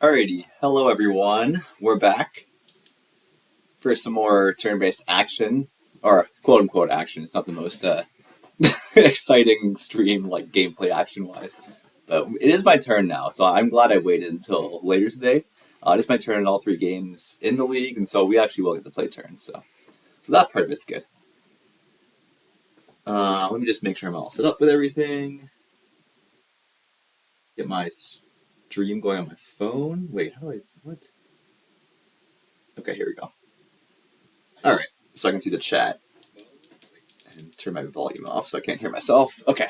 Alrighty, hello everyone. We're back for some more turn-based action, or quote-unquote action. It's not the most exciting stream, like gameplay action-wise. But it is my turn now, so I'm glad I waited until later today. It is my turn in all three games in the league, and so we actually will get to play turns, so that part of it's good. Let me just make sure I'm all set up with everything. Get my stream going on my phone. Wait, how do I... what? Okay, here we go. Alright, so I can see the chat. And turn my volume off so I can't hear myself. Okay.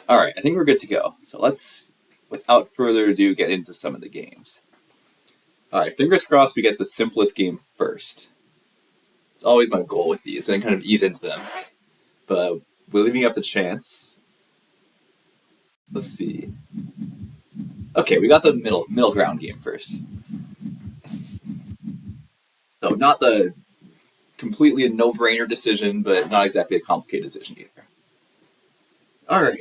Alright, I think we're good to go. So let's, without further ado, get into some of the games. Alright, fingers crossed we get the simplest game first. It's always my goal with these, and kind of ease into them. But we're leaving up the chance. Let's see. Okay, we got the middle ground game first. So not the completely a no-brainer decision, but not exactly a complicated decision either. Alright,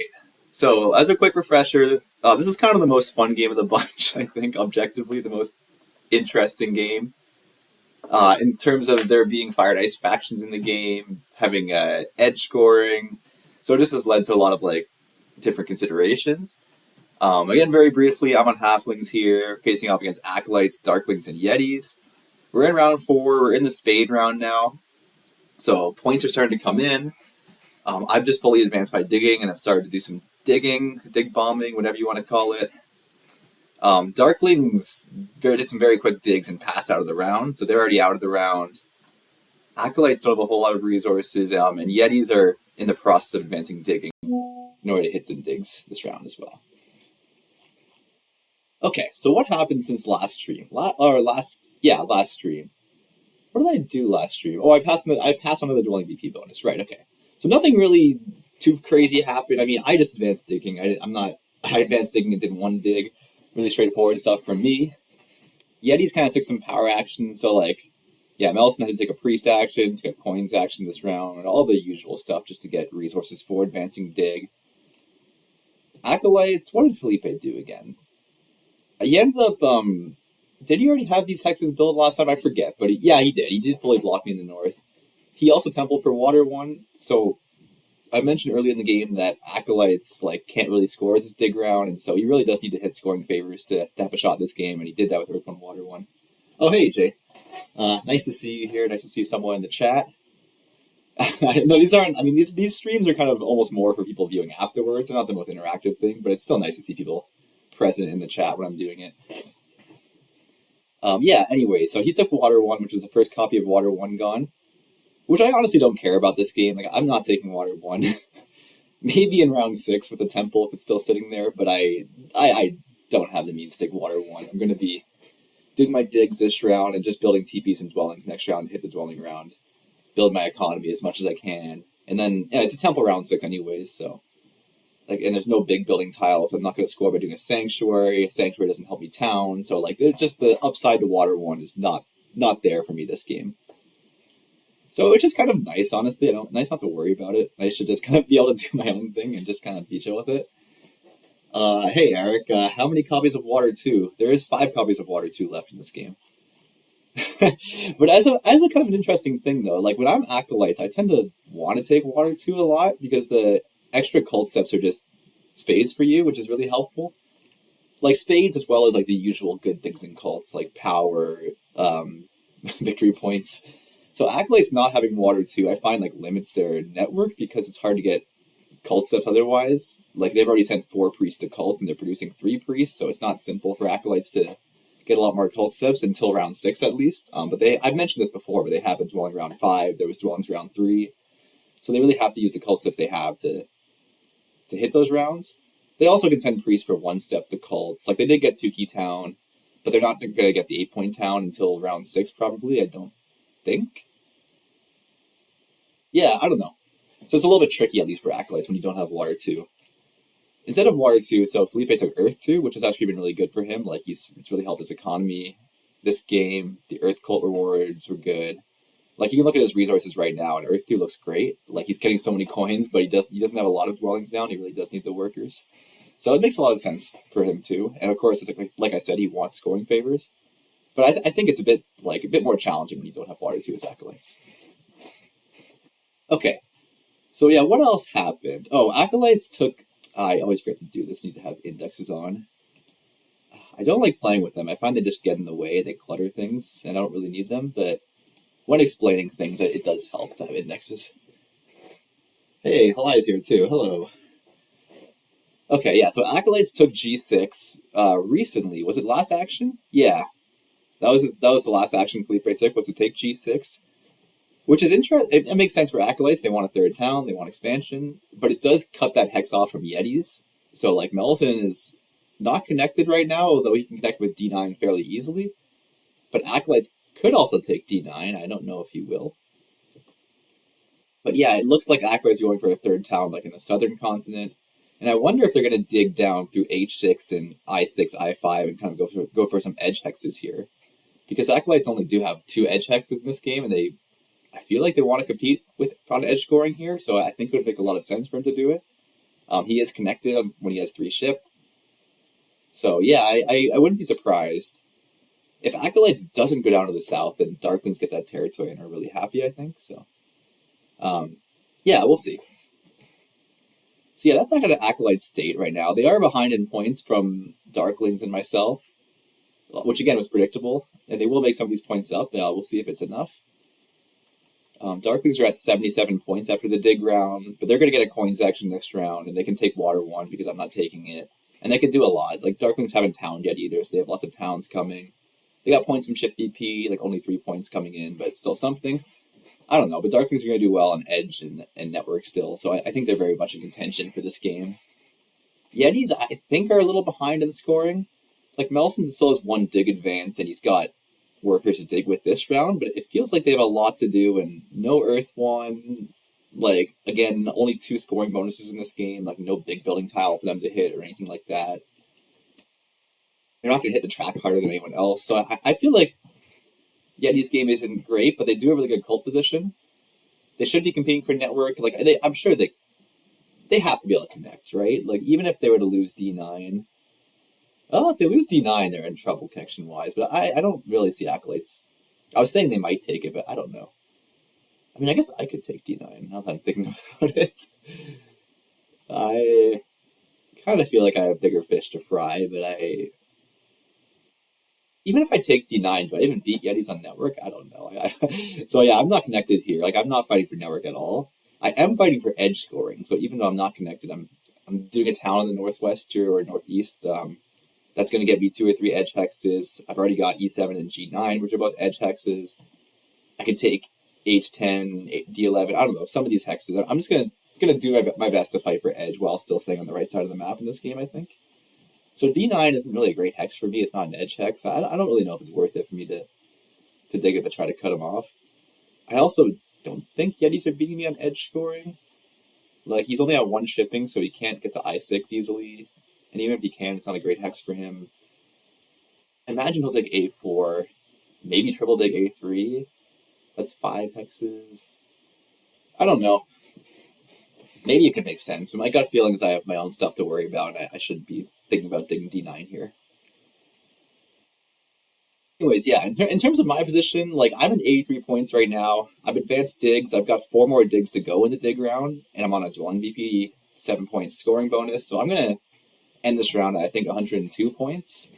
so as a quick refresher, this is kind of the most fun game of the bunch, I think, objectively, the most interesting game. In terms of there being fire and ice factions in the game, having edge scoring, so it just has led to a lot of like different considerations. Again, very briefly, I'm on halflings here, facing off against acolytes, darklings, and yetis. We're in round 4, we're in the spade round now, so points are starting to come in. I've just fully advanced by digging, and I've started to do some digging, dig bombing, whatever you want to call it. Darklings did some very quick digs and passed out of the round, so they're already out of the round. Acolytes don't have a whole lot of resources, and yetis are in the process of advancing digging in order to hit some digs this round as well. Okay, so what happened since last stream? Last stream. What did I do last stream? Oh, I passed on to the dwelling BP bonus. Right, okay. So nothing really too crazy happened. I mean, I just advanced digging. I advanced digging and did one dig. Really straightforward stuff from me. Yetis kind of took some power action, so like, yeah, Melson had to take a priest action, to get coins action this round, and all the usual stuff just to get resources for advancing dig. Acolytes, what did Felipe do again? He ended up, did he already have these hexes built last time? I forget, but yeah, he did. He did fully block me in the north. He also templed for water 1, so I mentioned earlier in the game that acolytes like can't really score this dig round, and so he really does need to hit scoring favors to have a shot this game, and he did that with Earth 1, Water 1. Oh, hey, Jay. Nice to see you here. Nice to see someone in the chat. No, these aren't, I mean, these streams are kind of almost more for people viewing afterwards. They're not the most interactive thing, but it's still nice to see people present in the chat when I'm doing it. Yeah, anyway, so he took Water 1, which was the first copy of Water 1 gone, which I honestly don't care about this game. Like, I'm not taking Water 1. Maybe in round 6 with the temple if it's still sitting there, but I don't have the means to take Water 1. I'm going to be doing my digs this round and just building TPs and dwellings next round to hit the dwelling round. Build my economy as much as I can. And then, yeah, it's a temple round 6 anyways, so... like, and there's no big building tiles. I'm not going to score by doing a sanctuary. A sanctuary doesn't help me town. So, like, just the upside to Water 1 is not there for me this game. So it's just kind of nice, honestly. Nice not to worry about it. I should just kind of be able to do my own thing and just kind of be chill with it. Hey, Eric, how many copies of Water 2? There is 5 copies of Water 2 left in this game. But as a kind of an interesting thing, though, like, when I'm Acolytes, I tend to want to take Water 2 a lot because the extra cult steps are just spades for you, which is really helpful. Like, spades as well as, like, the usual good things in cults, like power, victory points. So Acolytes not having Water 2, I find, like, limits their network because it's hard to get cult steps otherwise. Like, they've already sent 4 priests to cults, and they're producing 3 priests, so it's not simple for Acolytes to get a lot more cult steps until round 6, at least. But I've mentioned this before, but they have a dwelling round 5, there was dwellings round 3, so they really have to use the cult steps they have to hit those rounds. They also can send priests for 1 step to cults. Like, they did get 2 key town, but they're not going to get the 8-point town until round 6, probably, I don't think. Yeah, I don't know. So it's a little bit tricky, at least for Acolytes, when you don't have Water 2. Instead of Water 2, so Felipe took Earth 2, which has actually been really good for him. Like, it's really helped his economy this game. The Earth cult rewards were good. Like, you can look at his resources right now, and Earth 2 looks great. Like, he's getting so many coins, but he doesn't have a lot of dwellings down. He really does need the workers. So it makes a lot of sense for him too. And of course, it's like I said, he wants scoring favors. But I think it's a bit more challenging when you don't have water two as acolytes. Okay, so yeah, what else happened? Oh, acolytes took. I always forget to do this. Need to have indexes on. I don't like playing with them. I find they just get in the way. They clutter things, and I don't really need them. But when explaining things, it does help to have indexes. Hey, Hali's here too. Hello. Okay, yeah. So acolytes took G6 recently. Was it last action? Yeah, that was the last action Felipe took, was to take G6, which is interesting. It makes sense for acolytes. They want a third town. They want expansion, but it does cut that hex off from Yetis. So like Melton is not connected right now, although he can connect with D9 fairly easily. But acolytes could also take D9. I don't know if he will. But yeah, it looks like acolytes are going for a third town, like in the southern continent. And I wonder if they're going to dig down through H6 and I6, I5, and kind of go for some edge hexes here, because acolytes only do have 2 edge hexes in this game, and I feel like they want to compete with on edge scoring here. So I think it would make a lot of sense for him to do it. He is connected when he has 3 ship. So yeah, I wouldn't be surprised if acolytes doesn't go down to the south, then Darklings get that territory and are really happy. I think so. Yeah, we'll see. So yeah, that's kind of acolyte state right now. They are behind in points from Darklings and myself, which again was predictable, and they will make some of these points up. We'll see if it's enough. Darklings are at 77 points after the dig round, but they're going to get a coins action next round, and they can take water 1 because I'm not taking it. And they can do a lot. Like, Darklings haven't towned yet either, so they have lots of towns coming. They got points from ship VP, like only 3 points coming in, but it's still something. I don't know, but Darklings are going to do well on Edge and Network still, so I think they're very much in contention for this game. Yetis, I think, are a little behind in scoring. Like, Melson still has 1 dig advance, and he's got workers to dig with this round, but it feels like they have a lot to do, and no Earth 1. Like, again, only 2 scoring bonuses in this game, like no big building tile for them to hit or anything like that. They're not going to hit the track harder than anyone else, so I feel like Yeti's game isn't great, but they do have a really good cult position. They should be competing for network. Like, I'm sure they have to be able to connect, right? Like, even if they were to lose D9, oh, if they lose D9, they're in trouble connection-wise, but I don't really see acolytes. I was saying they might take it, but I don't know. I mean, I guess I could take D9, now that I'm thinking about it. I kind of feel like I have bigger fish to fry, but even if I take D9, do I even beat Yetis on network? I don't know. So yeah, I'm not connected here. Like, I'm not fighting for network at all. I am fighting for edge scoring, so even though I'm not connected, I'm doing a town in the northwest here or northeast. That's going to get me 2 or 3 edge hexes. I've already got E7 and G9, which are both edge hexes. I could take H10, D11. I don't know, some of these hexes. I'm just going to do my best to fight for edge while still staying on the right side of the map in this game, I think. So D9 isn't really a great hex for me. It's not an edge hex. I don't really know if it's worth it for me to dig it to try to cut him off. I also don't think Yetis are beating me on edge scoring. Like, he's only at 1 shipping, so he can't get to I6 easily. And even if he can, it's not a great hex for him. Imagine he'll take A4, maybe triple dig A3. That's 5 hexes. I don't know. Maybe it could make sense, but my gut feeling is I have my own stuff to worry about, and I shouldn't be thinking about digging D9 here. Anyways, yeah, in terms of my position, like, I'm at 83 points right now. I've advanced digs. I've got 4 more digs to go in the dig round, and I'm on a dwelling VP 7 points scoring bonus, so I'm going to end this round at, I think, 102 points.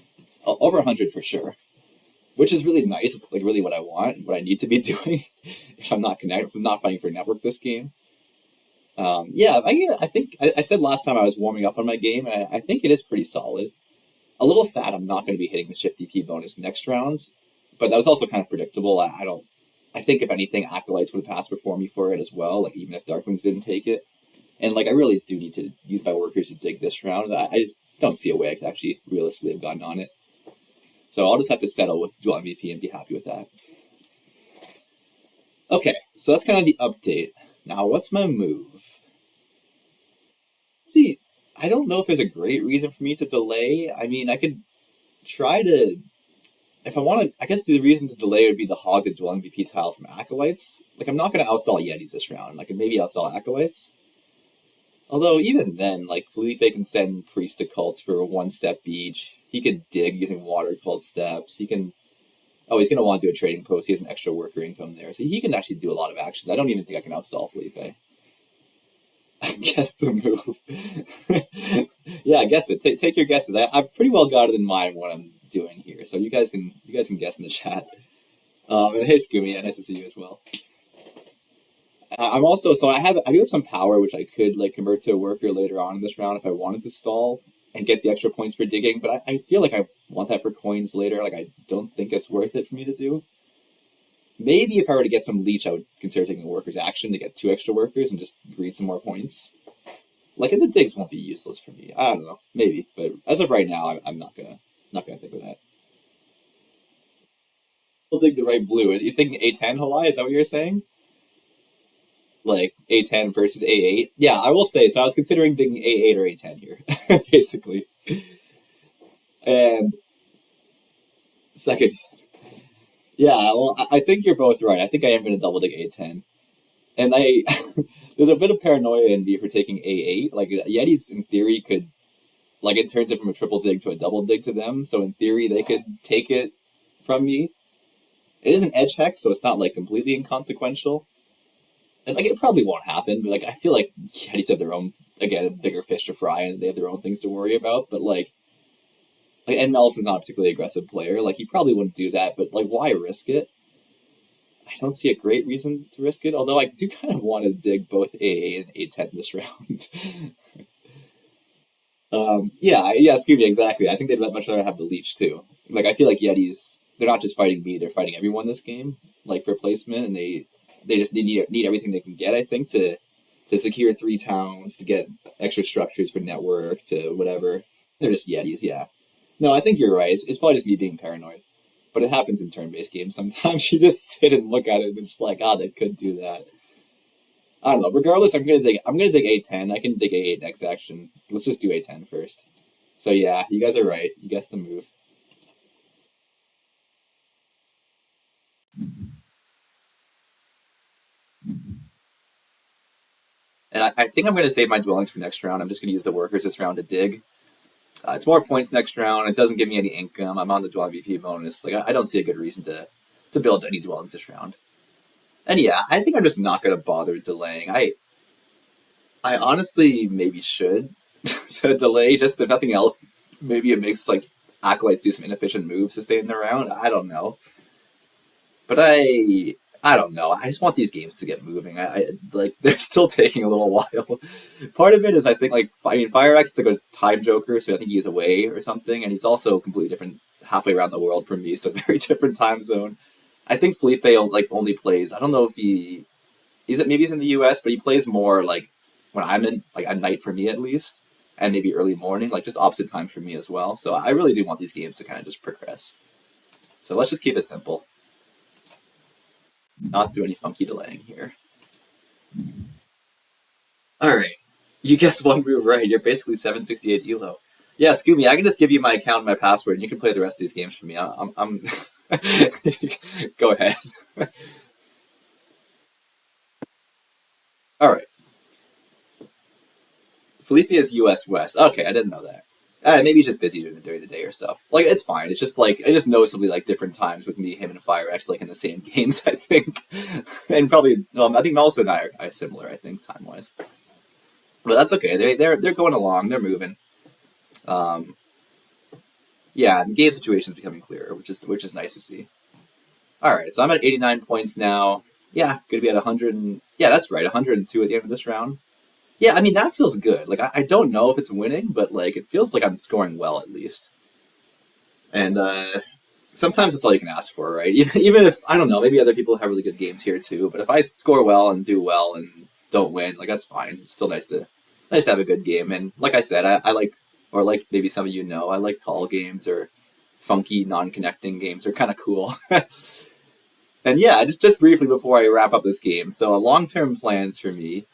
Over 100 for sure. Which is really nice. It's like really what I want, what I need to be doing if I'm not connected, if I'm not fighting for network this game. Yeah, I think I said last time I was warming up on my game, and I think it is pretty solid. A little sad I'm not going to be hitting the ship DP bonus next round, but that was also kind of predictable. I think if anything, Acolytes would have passed before me for it as well, like even if Darklings didn't take it. And like I really do need to use my workers to dig this round. I just don't see a way I could actually realistically have gotten on it. So I'll just have to settle with dual MVP and be happy with that. Okay, so that's kind of the update. Now, what's my move? See, I don't know if there's a great reason for me to delay. I mean, I could try to... If I want to... I guess the reason to delay would be to hog the dual MVP tile from Acolytes. Like, I'm not going to outstall Yetis this round. I could maybe outstall Acolytes. Although even then, like Felipe can send priest to cults for 1 step each. He could dig using water cult steps. He can. Oh, he's gonna want to do a trading post. He has an extra worker income there, so he can actually do a lot of actions. I don't even think I can outstall Felipe. I guess the move. Yeah, guess it. Take your guesses. I've pretty well got it in mind what I'm doing here, so you guys can guess in the chat. And hey, Scooby, yeah, nice to see you as well. I'm also so I do have some power which I could like convert to a worker later on in this round if I wanted to stall and get the extra points for digging, but I feel like I want that for coins later. Like I don't think it's worth it for me to do. Maybe if I were to get some leech, I would consider taking a worker's action to get 2 extra workers and just greed some more points. Like, and the digs won't be useless for me. I don't know, maybe, but as of right now, I'm not gonna think of that. We'll dig the right blue. Are you thinking A10 Halai? Is that what you're saying? Like A10 versus A8? Yeah, I will say. So I was considering digging A8 or A10 here, basically. And second, yeah, well, I think you're both right. I think I am going to double dig A10. And I there's a bit of paranoia in me for taking A8. Like Yetis, in theory, could like it turns it from a triple dig to a double dig to them. So in theory, they could take it from me. It is an edge hex, so it's not like completely inconsequential. And like it probably won't happen, but like I feel like Yetis have their own again bigger fish to fry, and they have their own things to worry about. But and Nelson's not a particularly aggressive player. Like he probably wouldn't do that, but like why risk it? I don't see a great reason to risk it, although I do kind of want to dig both A8 and A10 this round. Yeah, Scooby, exactly. I think they'd much rather have the leech too. Like I feel like Yetis, they're not just fighting me; they're fighting everyone this game. Like for placement, and they just need everything they can get. I think to secure 3 towns, to get extra structures for network, to whatever. They're just Yetis, yeah. No, I think you're right. It's probably just me being paranoid. But it happens in turn-based games. Sometimes you just sit and look at it and it's just like, they could do that. I don't know. Regardless, I'm gonna dig A10. I can dig A8 next action. Let's just do A10 first. So yeah, you guys are right. You guessed the move. And I think I'm gonna save my dwellings for next round. I'm just gonna use the workers this round to dig. It's more points next round. It doesn't give me any income. I'm on the dwelling VP bonus. Like I don't see a good reason to build any dwellings this round. And yeah, I think I'm just not gonna bother delaying. I honestly maybe should to delay just if nothing else. Maybe it makes like acolytes do some inefficient moves to stay in the round. I don't know, but I don't know. I just want these games to get moving. I like they're still taking a little while. Part of it is I think like Fire X took a time joker, so I think he's away or something, and he's also completely different halfway around the world from me, so very different time zone. I think Felipe like only plays. I don't know if maybe he's in the U.S., but he plays more like when I'm in like at night for me at least, and maybe early morning, like just opposite times for me as well. So I really do want these games to kind of just progress. So let's just keep it simple, not do any funky delaying here. All right, you guessed one move right. You're basically 768 elo. Yeah, Scooby, I can just give you my account and my password, and you can play the rest of these games for me. I'm Go ahead. All right. Felipe is US West. Okay, I didn't know that. Maybe he's just busy during the day or stuff. Like it's fine. It's just like I just noticeably like different times with me, him, and Fire X like in the same games. I think, and probably I think Melissa and I are similar. I think time wise, but that's okay. They're going along. They're moving. Um, yeah, the game situation is becoming clearer, which is nice to see. All right, so I'm at 89 points now. Yeah, gonna be at 100. Yeah, that's right, 102 at the end of this round. Yeah, I mean that feels good. Like I don't know if it's winning, but like it feels like I'm scoring well at least. And sometimes it's all you can ask for, right? Even if I don't know, maybe other people have really good games here too. But if I score well and do well and don't win, like that's fine. It's still nice to have a good game. And like I said, I like or like maybe some of you know, I like tall games or funky non-connecting games are kind of cool. And yeah, just briefly before I wrap up this game. So long-term plans for me.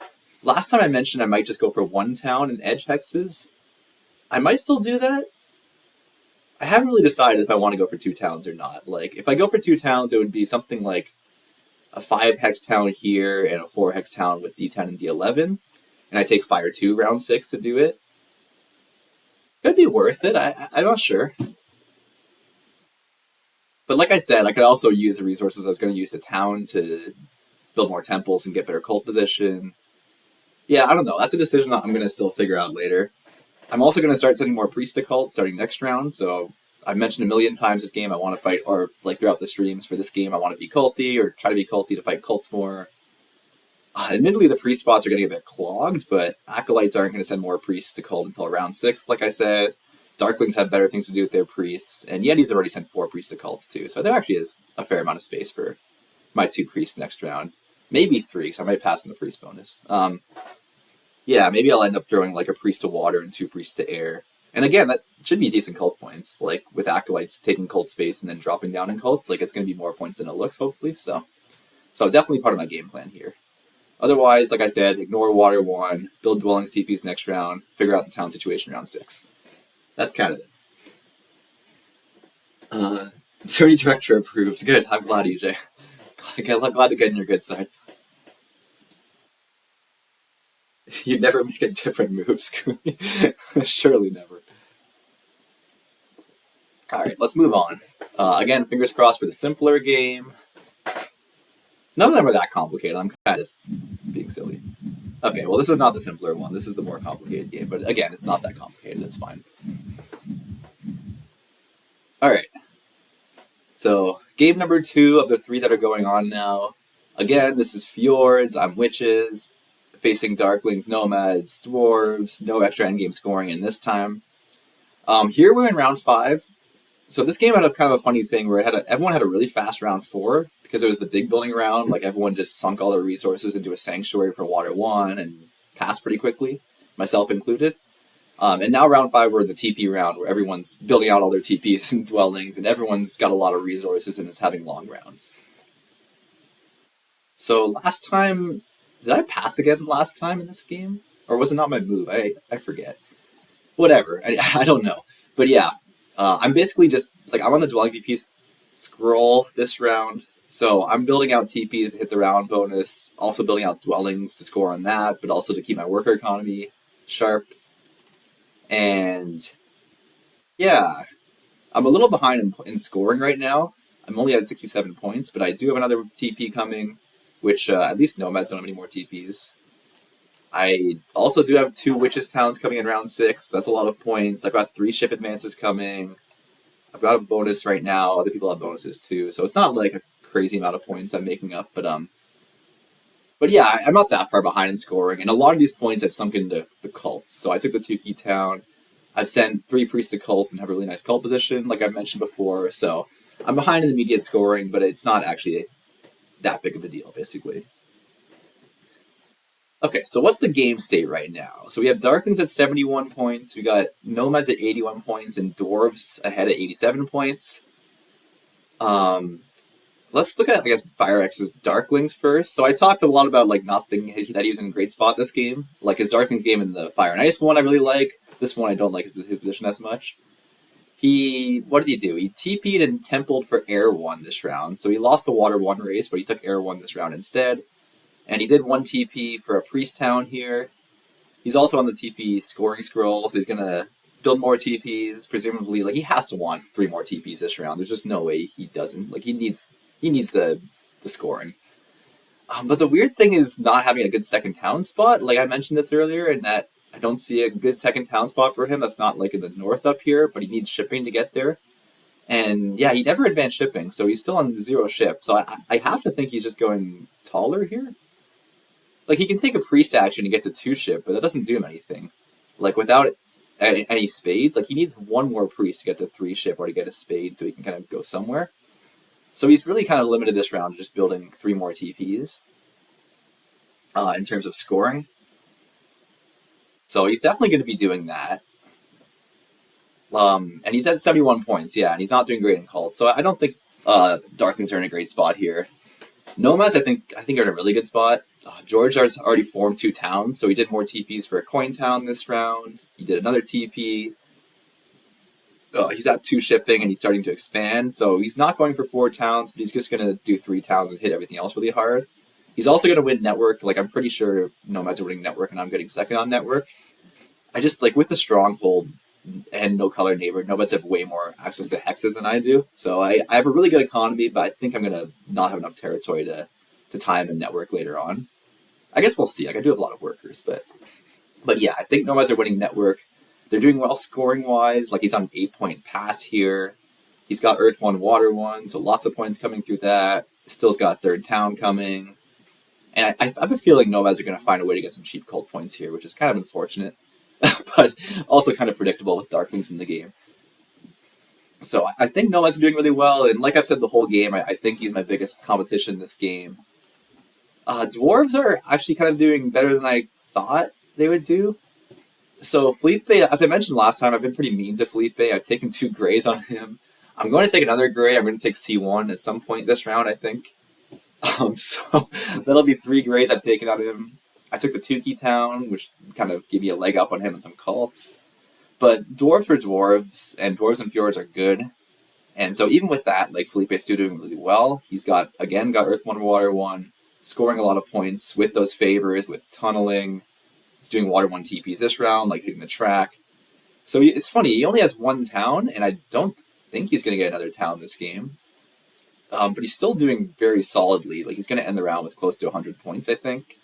Last time I mentioned I might just go for 1 town and edge hexes. I might still do that. I haven't really decided if I want to go for 2 towns or not. Like, if I go for 2 towns, it would be something like a 5 hex town here and a 4 hex town with D10 and D11. and I take Fire 2 round 6 to do it, it'd be worth it. I'm not sure. But like I said, I could also use the resources I was going to use to town to build more temples and get better cult position. Yeah, I don't know. That's a decision I'm going to still figure out later. I'm also going to start sending more priest to cult starting next round. So I've mentioned a million times this game I want to fight, or like throughout the streams for this game I want to be culty or try to be culty to fight cults more. Admittedly, the priest spots are getting a bit clogged, but acolytes aren't going to send more priests to cult until round 6, like I said. Darklings have better things to do with their priests, and Yetis already sent 4 priests to cults too, so there actually is a fair amount of space for my 2 priests next round. Maybe 3, because I might pass in the priest bonus. Yeah, maybe I'll end up throwing like a priest to water and 2 priests to air. And again, that should be decent cult points. Like with acolytes taking cult space and then dropping down in cults, like it's going to be more points than it looks, hopefully. So definitely part of my game plan here. Otherwise, like I said, ignore water 1, build dwellings TPs next round, figure out the town situation round 6. That's kind of it. Attorney Director approves. Good. I'm glad, EJ. Glad to get in your good side. You'd never make a different move, Scooby. Surely never. Alright, let's move on. Again, fingers crossed for the simpler game. None of them are that complicated. I'm kind of just being silly. Okay, well, this is not the simpler one. This is the more complicated game. But again, it's not that complicated. It's fine. Alright. So, game number 2 of the 3 that are going on now. Again, this is Fjords. I'm Witches. Facing Darklings, Nomads, Dwarves. No extra endgame scoring in this time. Here we're in round 5. So this game had a kind of a funny thing where everyone had a really fast round 4 because it was the big building round. Like everyone just sunk all their resources into a sanctuary for water 1 and passed pretty quickly, myself included. And now round 5 we're in the TP round where everyone's building out all their TPs and dwellings and everyone's got a lot of resources and is having long rounds. So last time, did I pass again last time in this game? Or was it not my move? I forget. Whatever. I don't know. But yeah, I'm basically just, like, I'm on the dwelling VP scroll this round, so I'm building out TPs to hit the round bonus, also building out dwellings to score on that, but also to keep my worker economy sharp. And yeah, I'm a little behind in scoring right now. I'm only at 67 points, but I do have another TP coming, which at least Nomads don't have any more TPs. I also do have 2 Witches Towns coming in round 6. That's a lot of points. I've got 3 ship advances coming. I've got a bonus right now. Other people have bonuses too. So it's not like a crazy amount of points I'm making up. But yeah, I'm not that far behind in scoring. And a lot of these points I've sunk into the cults. So I took the 2 key town. I've sent 3 priests to cults and have a really nice cult position, like I mentioned before. So I'm behind in the immediate scoring, but it's not actually that big of a deal, basically. Okay, so what's the game state right now? So we have Darklings at 71 points, we got Nomads at 81 points, and Dwarves ahead at 87 points. Let's look at, I guess, FireX's Darklings first. So I talked a lot about, like, not thinking that he was in a great spot this game. Like, his Darklings game in the Fire and Ice one I really like. This one I don't like his position as much. What did he do? He TP'd and templed for Air 1 this round. So he lost the Water 1 race, but he took Air 1 this round instead. And he did 1 TP for a Priest Town here. He's also on the TP scoring scroll, so he's going to build more TPs, presumably. Like, he has to want 3 more TPs this round. There's just no way he doesn't. Like, he needs the scoring. But the weird thing is not having a good second town spot. Like, I mentioned this earlier, in that I don't see a good second town spot for him. That's not, like, in the north up here, but he needs shipping to get there. And, yeah, he never advanced shipping, so he's still on 0 ship. So I have to think he's just going taller here. Like, he can take a priest action to get to 2 ship, but that doesn't do him anything. Like, without any spades, like, he needs 1 more priest to get to 3 ship or to get a spade so he can kind of go somewhere. So he's really kind of limited this round to just building 3 more TPs in terms of scoring. So he's definitely going to be doing that. And he's at 71 points, yeah, and he's not doing great in cult. So I don't think Darklings are in a great spot here. Nomads, I think are in a really good spot. George has already formed 2 towns, so he did more TPs for a coin town this round. He did another TP. He's at 2 shipping, and he's starting to expand, so he's not going for 4 towns, but he's just going to do 3 towns and hit everything else really hard. He's also going to win network. Like I'm pretty sure Nomads are winning network, and I'm getting second on network. I just like with the stronghold and no color neighbor, Nomads have way more access to hexes than I do. So I have a really good economy, but I think I'm gonna not have enough territory to time and network later on. I guess we'll see. Like I do have a lot of workers, but yeah, I think Nomads are winning network. They're doing well scoring wise. Like he's on an 8 point pass here. He's got Earth 1, Water 1, so lots of points coming through that. Still's got third town coming. And I have a feeling Nomads are going to find a way to get some cheap cult points here, which is kind of unfortunate, but also kind of predictable with Darklings in the game. So I think Nomads are doing really well, and like I've said the whole game, I think he's my biggest competition in this game. Dwarves are actually kind of doing better than I thought they would do. So Felipe, as I mentioned last time, I've been pretty mean to Felipe. I've taken 2 grays on him. I'm going to take another gray. I'm going to take C1 at some point this round, I think. So that'll be 3 grays I've taken on him. I took the Tukey town, which kind of gave me a leg up on him and some cults. But dwarves for dwarves, and dwarves and fjords are good. And so even with that, like Felipe's still doing really well. He's got Earth 1, Water 1, scoring a lot of points with those favors, with tunneling. He's doing Water 1 TPs this round, like hitting the track. So it's funny, he only has 1 town, and I don't think he's going to get another town this game. But he's still doing very solidly. Like he's going to end the round with close to 100 points, I think.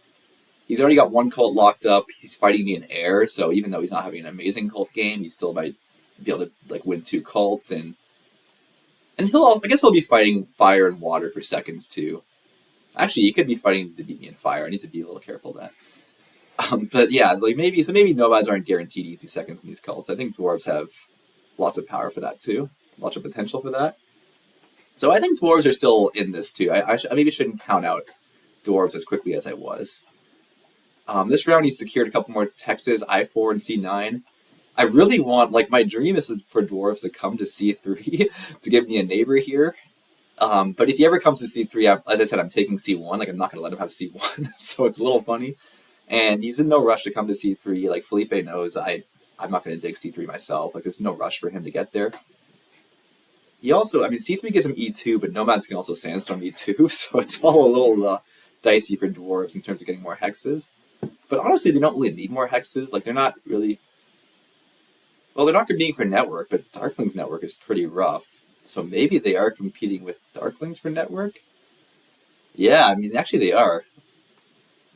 He's already got 1 cult locked up. He's fighting me in air, so even though he's not having an amazing cult game, he still might be able to like win 2 cults, and I guess he'll be fighting fire and water for seconds too. Actually, he could be fighting to beat me in fire. I need to be a little careful of that. But yeah, like maybe nomads aren't guaranteed easy seconds in these cults. I think dwarves have lots of power for that too, lots of potential for that. So I think dwarves are still in this too. I maybe shouldn't count out dwarves as quickly as I was. This round he secured a couple more Texas, I4 and C9. I really want, like my dream is for dwarves to come to C3 to give me a neighbor here. But if he ever comes to C3, as I said, I'm taking C1. Like I'm not going to let him have C1, so it's a little funny. And he's in no rush to come to C3. Like Felipe knows, I'm not going to dig C3 myself. Like there's no rush for him to get there. He also, C3 gives him E2, but Nomads can also Sandstorm E2, so it's all a little dicey for dwarves in terms of getting more hexes. But honestly, they don't really need more hexes. Like they're not really. Well, they're not competing for network, but Darkling's network is pretty rough. So maybe they are competing with Darklings for network? Yeah, actually they are.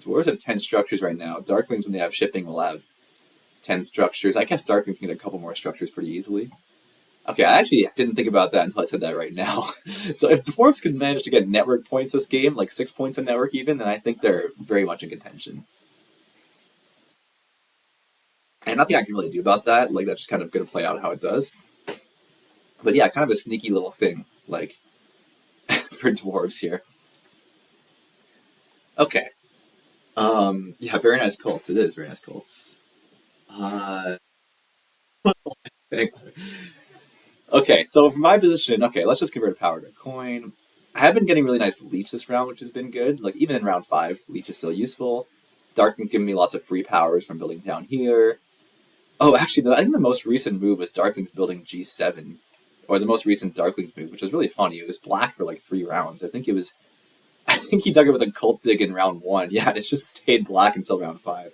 Dwarves have 10 structures right now. Darklings, when they have shipping, will have 10 structures. I guess Darklings can get a couple more structures pretty easily. Okay, I actually didn't think about that until I said that right now. So if Dwarves could manage to get network points this game, like 6 points in network even, then I think they're very much in contention. And nothing I can really do about that. Like, that's just kind of going to play out how it does. But yeah, kind of a sneaky little thing, like, for dwarves here. Okay. Yeah, very nice cults. It is very nice cults. Okay, so from my position, okay, let's just convert a power to a coin. I have been getting really nice leech this round, which has been good. Like, even in round 5, leech is still useful. Darkling's giving me lots of free powers from building down here. Oh, actually, I think the most recent move was Darkling's building G7, or the most recent Darkling's move, which was really funny. It was black for like 3 rounds. I think he dug it with a cult dig in round 1. Yeah, and it just stayed black until round 5.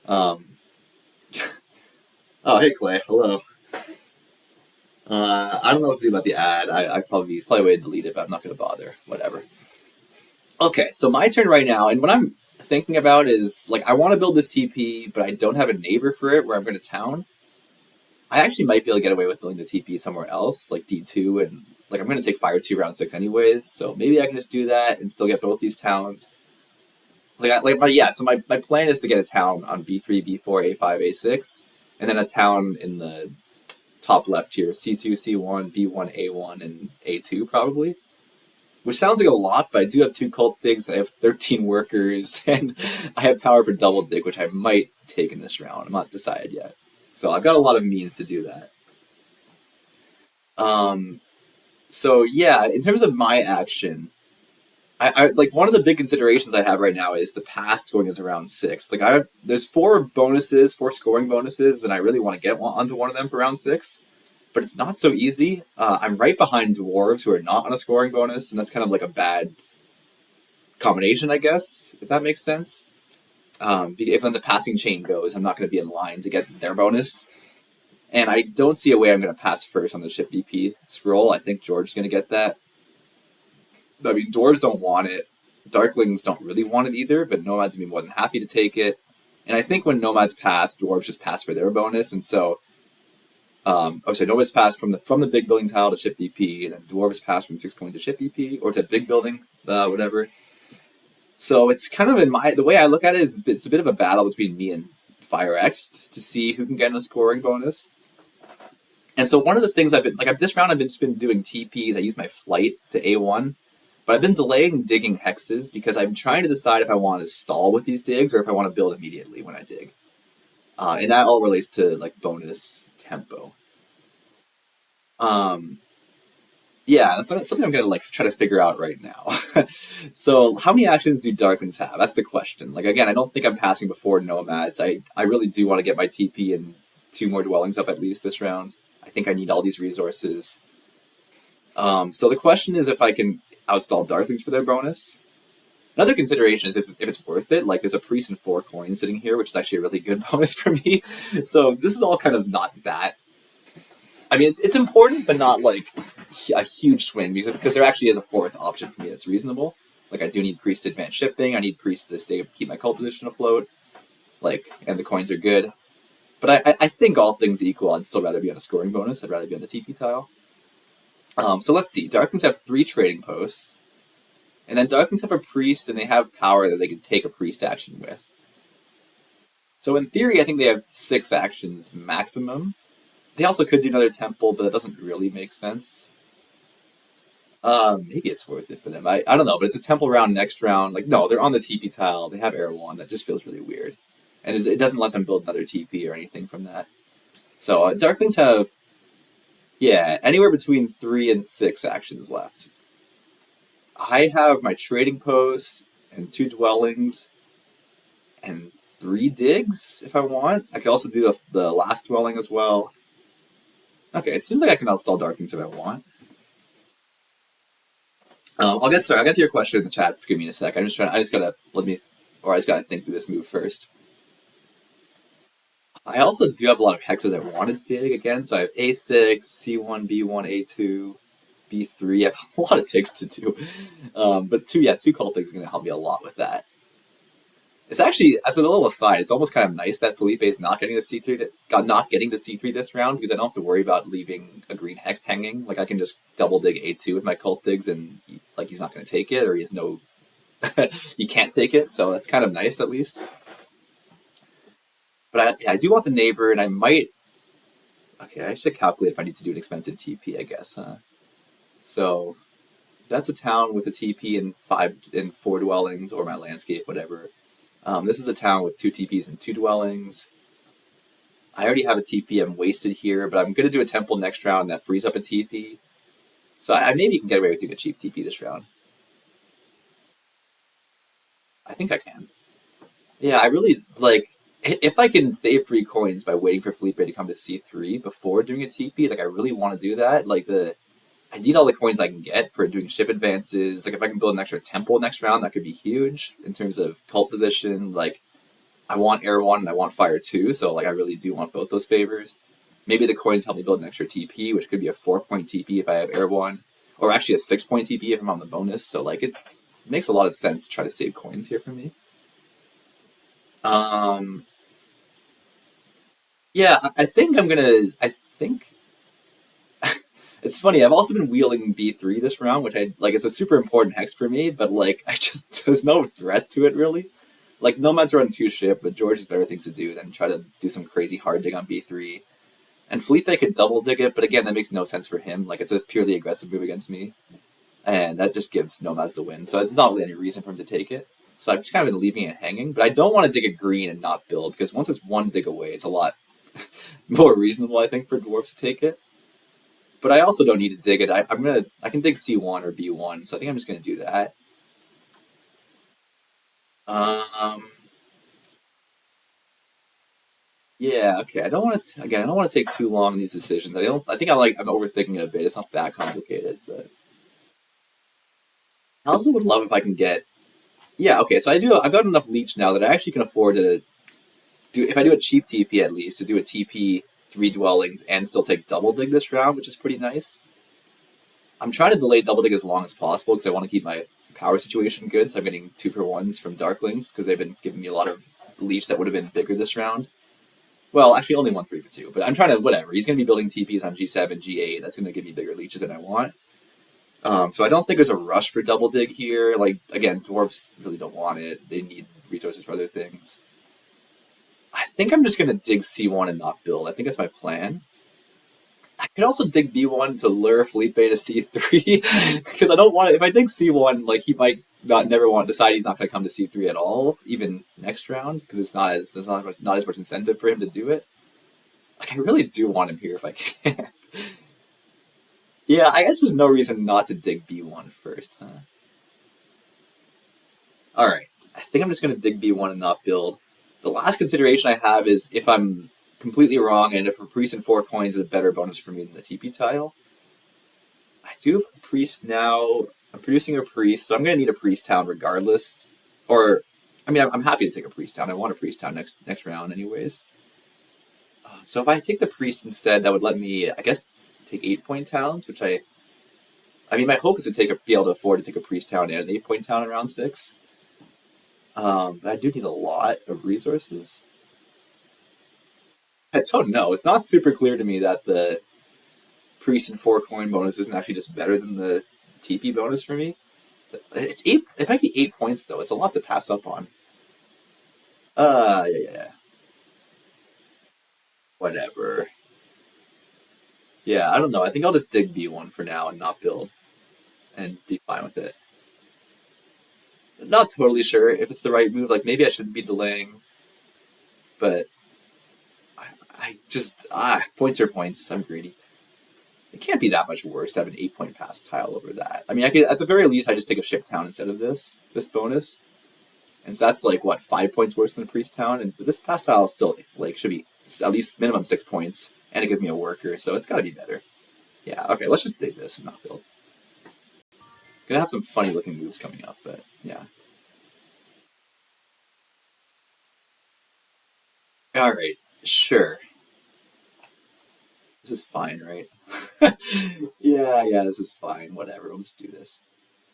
Um, oh, hey Clay, hello. I don't know what to do about the ad. I probably way to delete it, but I'm not going to bother. Whatever. Okay, so my turn right now, and what I'm thinking about is, like, I want to build this TP, but I don't have a neighbor for it where I'm going to town. I actually might be able to get away with building the TP somewhere else, like D2, and, like, I'm going to take Fire 2 round 6 anyways, so maybe I can just do that and still get both these towns. So my plan is to get a town on B3, B4, A5, A6, and then a town in the top left here, C2, C1, B1, A1, and A2 probably. Which sounds like a lot, but I do have 2 cult digs, I have 13 workers, and I have power for double dig, which I might take in this round. I'm not decided yet. So I've got a lot of means to do that. So yeah, in terms of my action, I like one of the big considerations I have right now is the pass going into round 6. Like there's 4 scoring bonuses, and I really want to get onto one of them for round 6. But it's not so easy. I'm right behind dwarves who are not on a scoring bonus, and that's kind of like a bad combination, I guess, if that makes sense. If then the passing chain goes, I'm not going to be in line to get their bonus. And I don't see a way I'm going to pass first on the ship VP scroll. I think George's going to get that. I mean, dwarves don't want it. Darklings don't really want it either, but nomads would be more than happy to take it. And I think when nomads pass, dwarves just pass for their bonus, and so nomads pass from the big building tile to ship VP, and then dwarves pass from 6 coin to ship VP or to big building, whatever. So it's kind of the way I look at it is it's a bit of a battle between me and FireX to see who can get a scoring bonus. And so one of the things this round I've just been doing TPs. I use my flight to A1, but I've been delaying digging hexes because I'm trying to decide if I want to stall with these digs or if I want to build immediately when I dig. And that all relates to like bonus tempo. Yeah, that's something I'm gonna like try to figure out right now. So, how many actions do Darklings have? That's the question. Like again, I don't think I'm passing before nomads. I really do want to get my TP and 2 more dwellings up at least this round. I think I need all these resources. So the question is if I can outstall Darklings for their bonus. Another consideration is if it's worth it. Like there's a priest and 4 coins sitting here, which is actually a really good bonus for me. So this is all kind of not that. I mean, it's important, but not like a huge swing because there actually is a 4th option for me that's reasonable. Like I do need priest to advance shipping. I need priest to keep my cult position afloat. Like, and the coins are good. But I think all things equal, I'd still rather be on a scoring bonus. I'd rather be on the TP tile. So let's see. Darklings have 3 trading posts. And then Darklings have a priest, and they have power that they can take a priest action with. So in theory, I think they have 6 actions maximum. They also could do another temple, but that doesn't really make sense. Maybe it's worth it for them. I don't know, but it's a temple round next round. Like, no, they're on the TP tile. They have Air 1. That just feels really weird. And it doesn't let them build another TP or anything from that. So Darklings have, anywhere between 3 and 6 actions left. I have my trading post and 2 dwellings and 3 digs if I want. I could also do the last dwelling as well. Okay, it seems like I can outstall Darklings if I want. I'll get to your question in the chat. Just give me in a sec. I just gotta think through this move first. I also do have a lot of hexes I want to dig again. So I have A6, C1, B1, A2, B3. I have a lot of ticks to do. But 2 cult digs are going to help me a lot with that. It's actually, as a little aside, it's almost kind of nice that Felipe is not getting the C3 this round because I don't have to worry about leaving a green hex hanging. Like I can just double dig A2 with my cult digs and like he's not going to take it or he has no, he can't take it. So that's kind of nice at least. But I do want the neighbor, and I might. Okay, I should calculate if I need to do an expensive TP, I guess, huh? So that's a town with a TP and 4 dwellings, or my landscape, whatever. This is a town with 2 TPs and 2 dwellings. I already have a TP. I'm wasted here, but I'm going to do a temple next round that frees up a TP. So I maybe can get away with doing a cheap TP this round. I think I can. Yeah, I really like. If I can save 3 coins by waiting for Felipe to come to C3 before doing a TP, like I really want to do that. Like I need all the coins I can get for doing ship advances. Like if I can build an extra temple next round, that could be huge in terms of cult position. Like I want Air 1 and I want Fire 2, so like I really do want both those favors. Maybe the coins help me build an extra TP, which could be a 4-point TP if I have Air 1, or actually a 6-point TP if I'm on the bonus. So like it makes a lot of sense to try to save coins here for me. Yeah, I think I'm gonna. I think it's funny. I've also been wheeling B3 this round, which I like. It's a super important hex for me, but like, there's no threat to it really. Like, nomads are on 2 ship, but George has better things to do than try to do some crazy hard dig on B3. And Felipe could double dig it, but again, that makes no sense for him. Like, it's a purely aggressive move against me, and that just gives nomads the win. So there's not really any reason for him to take it. So I've just kind of been leaving it hanging, but I don't want to dig a green and not build because once it's 1 dig away, it's a lot more reasonable, I think, for dwarves to take it. But I also don't need to dig it. I can dig C1 or B1, so I think I'm just gonna do that. Yeah, okay. I don't want to take too long in these decisions. I think I'm overthinking it a bit. It's not that complicated, but I also would love if I can get Yeah, okay, so I've got enough leech now that I actually can afford to do, if I do a cheap TP at least, to do a TP 3 dwellings and still take double dig this round, which is pretty nice. I'm trying to delay double dig as long as possible because I want to keep my power situation good, so I'm getting 2-for-1s from Darklings because they've been giving me a lot of leech that would have been bigger this round. Well, actually, only one 3-for-2, but I'm trying to, whatever. He's going to be building TPs on G7, G8. That's going to give me bigger leeches than I want. So I don't think there's a rush for double dig here. Like, again, dwarves really don't want it. They need resources for other things. I think I'm just going to dig C1 and not build. I think that's my plan. I could also dig B1 to lure Felipe to C3 because I don't want to. If I dig C1, like he might not never want decide he's not going to come to C3 at all, even next round because it's not as there's not as much incentive for him to do it. Like I really do want him here if I can. Yeah, I guess there's no reason not to dig B1 first, huh? All right, I think I'm just going to dig B1 and not build. The last consideration I have is if I'm completely wrong and if a priest and 4 coins is a better bonus for me than the TP tile. I do have a priest now. I'm producing a priest, so I'm going to need a priest town regardless. Or, I mean, I'm happy to take a priest town. I want a priest town next round, anyways. So if I take the priest instead, that would let me, I guess, take 8-point towns, which I mean, my hope is to be able to afford to take a priest town and an 8-point town in round 6. But I do need a lot of resources. I don't know. It's not super clear to me that the priest and 4 coin bonus isn't actually just better than the TP bonus for me. It's 8. It might be 8 points though. It's a lot to pass up on. Yeah. Whatever. Yeah, I don't know. I think I'll just dig B1 for now and not build and be fine with it. Not totally sure if it's the right move. Like maybe I shouldn't be delaying, but I just points are points. I'm greedy. It can't be that much worse to have an 8-point pass tile over that. I mean, I could at the very least I just take a ship town instead of this bonus, and so that's like what 5 points worse than a priest town. And this pass tile still like should be at least minimum 6 points, and it gives me a worker, so it's got to be better. Yeah, okay, let's just dig this and not build. Gonna have some funny looking moves coming up, but yeah. Alright, sure. This is fine, right? Yeah, this is fine. Whatever, we'll just do this.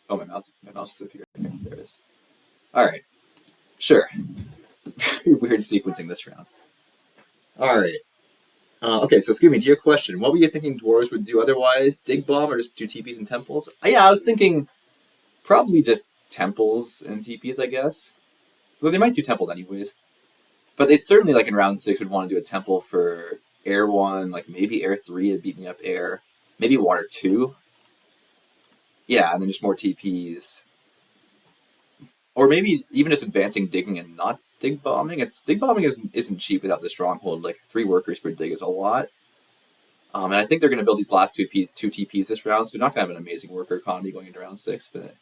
Oh, my mouse disappeared. Okay, there it is. Alright, sure. Weird sequencing this round. Alright. Okay, so excuse me, to your question, what were you thinking dwarves would do otherwise? Dig bomb or just do TPs and temples? Yeah, I was thinking probably just temples and TPs, I guess. Well, they might do temples anyways. But they certainly, like in round 6, would want to do a temple for air 1, like maybe air 3 to beat me up air. Maybe water 2. Yeah, and then just more TPs. Or maybe even just advancing digging and not dig bombing. Dig bombing isn't cheap without the stronghold. Like 3 workers per dig is a lot. And I think they're going to build these last two TPs this round, so they're not going to have an amazing worker economy going into round 6. But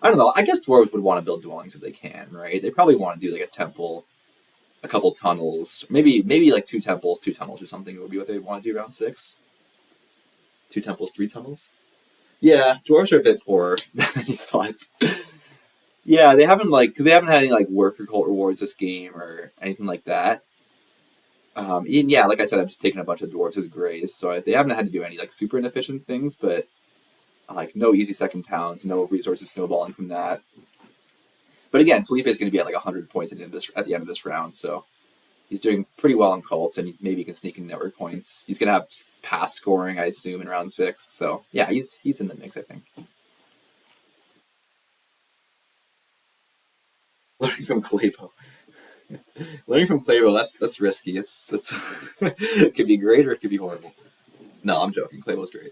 I don't know. I guess dwarves would want to build dwellings if they can, right? They probably want to do like a temple, a couple tunnels, maybe like 2 temples, 2 tunnels or something would be what they want to do round 6. 2 temples, 3 tunnels. Yeah, dwarves are a bit poorer than you thought. Yeah, they haven't because they haven't had any like worker cult rewards this game or anything like that. And yeah, like I said, I'm just taking a bunch of dwarves as grays, so they haven't had to do any like super inefficient things, but like no easy second towns, no resources snowballing from that. But again, Felipe is going to be at like 100 points at the end of this round, so he's doing pretty well in cults, and maybe he can sneak in network points. He's going to have pass scoring, I assume, in round 6. So yeah, he's in the mix, I think. Learning from Kalebo. Learning from Clavo, that's risky. It's it could be great or it could be horrible. No, I'm joking. Clavo's great.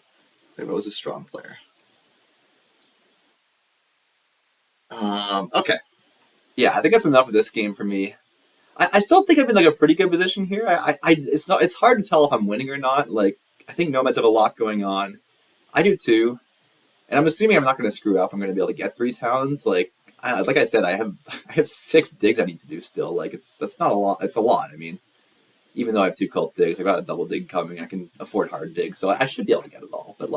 Clavo is a strong player. Okay. Yeah, I think that's enough of this game for me. I still think I'm in like a pretty good position here. It's hard to tell if I'm winning or not. Like I think Nomads have a lot going on. I do too, and I'm assuming I'm not going to screw up. I'm going to be able to get 3 towns. Like I said, I have 6 digs I need to do still. Like that's not a lot. It's a lot. I mean, even though I have 2 cult digs, I've got a double dig coming. I can afford hard digs, so I should be able to get it all. But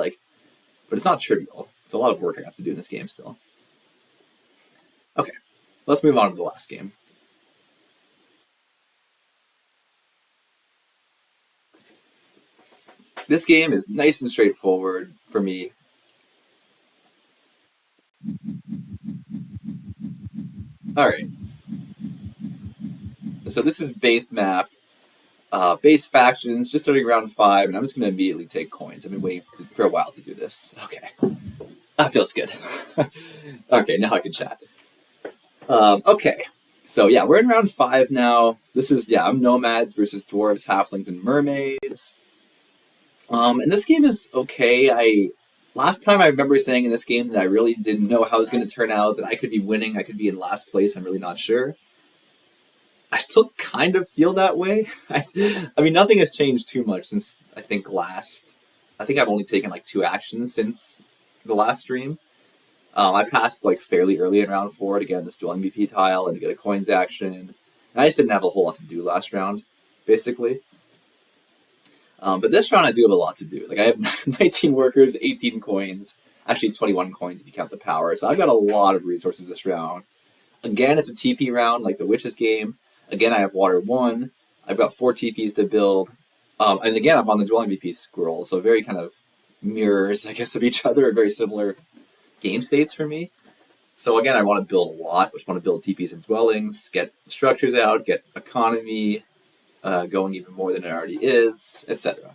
it's not trivial. It's a lot of work I have to do in this game still. Okay, let's move on to the last game. This game is nice and straightforward for me. All right, so this is base map, base factions, just starting round 5, and I'm just going to immediately take coins. I've been waiting for a while to do this. Okay, that feels good. Okay, now I can chat. Okay, so yeah, we're in round 5 now. This is, yeah, I'm nomads versus dwarves, halflings, and mermaids. And this game is okay. Last time I remember saying in this game that I really didn't know how it was going to turn out, that I could be winning, I could be in last place, I'm really not sure. I still kind of feel that way. I mean, nothing has changed too much since I think last. I think I've only taken like 2 actions since the last stream. I passed like fairly early in round 4 to get in this dual MVP tile and to get a coins action. And I just didn't have a whole lot to do last round, basically. But this round I do have a lot to do. Like I have 19 workers, 18 coins, actually 21 coins if you count the power. So I've got a lot of resources this round. Again, it's a TP round like the Witches game. Again, I have water 1. I've got 4 TPs to build. And again, I'm on the dual MVP scroll, so very kind of mirrors, I guess, of each other, very similar game states for me. So again, I want to build a lot. I just want to build TPs and dwellings, get structures out, get economy going even more than it already is, etc.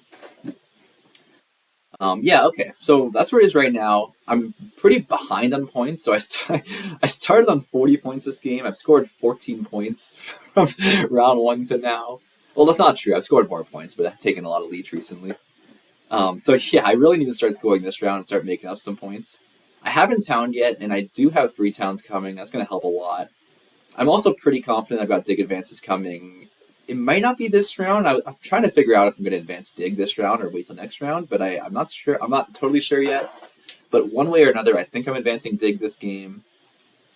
Yeah, okay. So that's where it is right now. I'm pretty behind on points. So I started on 40 points this game. I've scored 14 points from round 1 to now. Well, that's not true. I've scored more points, but I've taken a lot of leads recently. So yeah, I really need to start scoring this round and start making up some points. I haven't towned yet, and I do have 3 towns coming. That's going to help a lot. I'm also pretty confident I've got dig advances coming. It might not be this round. I'm trying to figure out if I'm going to advance dig this round or wait till next round, but I'm not sure. I'm not totally sure yet. But one way or another, I think I'm advancing dig this game.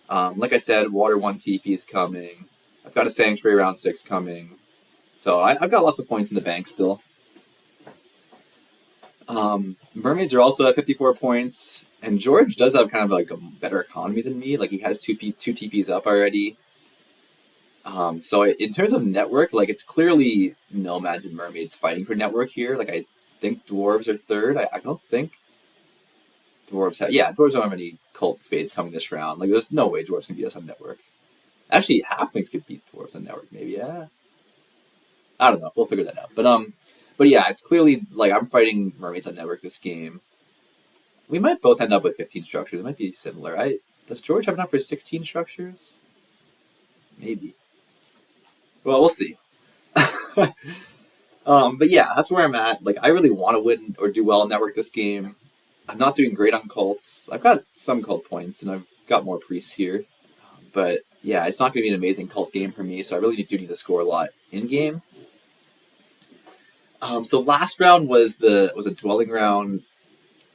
Like I said, water 1 TP is coming. I've got a sanctuary round 6 coming. So I've got lots of points in the bank still. Mermaids are also at 54 points, and George does have kind of like a better economy than me. Like he has two TPs up already. So in terms of network, like it's clearly nomads and mermaids fighting for network here. Like I think dwarves are third. I don't think dwarves have. Yeah, dwarves don't have any cult spades coming this round. Like there's no way dwarves can beat us on network. Actually, halflings could beat dwarves on network. Maybe yeah. I don't know. We'll figure that out. But yeah, it's clearly like I'm fighting mermaids on network this game. We might both end up with 15 structures. It might be similar. Does George have enough for 16 structures? Maybe. Well, we'll see. But yeah, that's where I'm at. Like, I really want to win or do well in network this game. I'm not doing great on cults. I've got some cult points, and I've got more priests here. But yeah, it's not going to be an amazing cult game for me, so I really do need to score a lot in game. So last round was a dwelling round,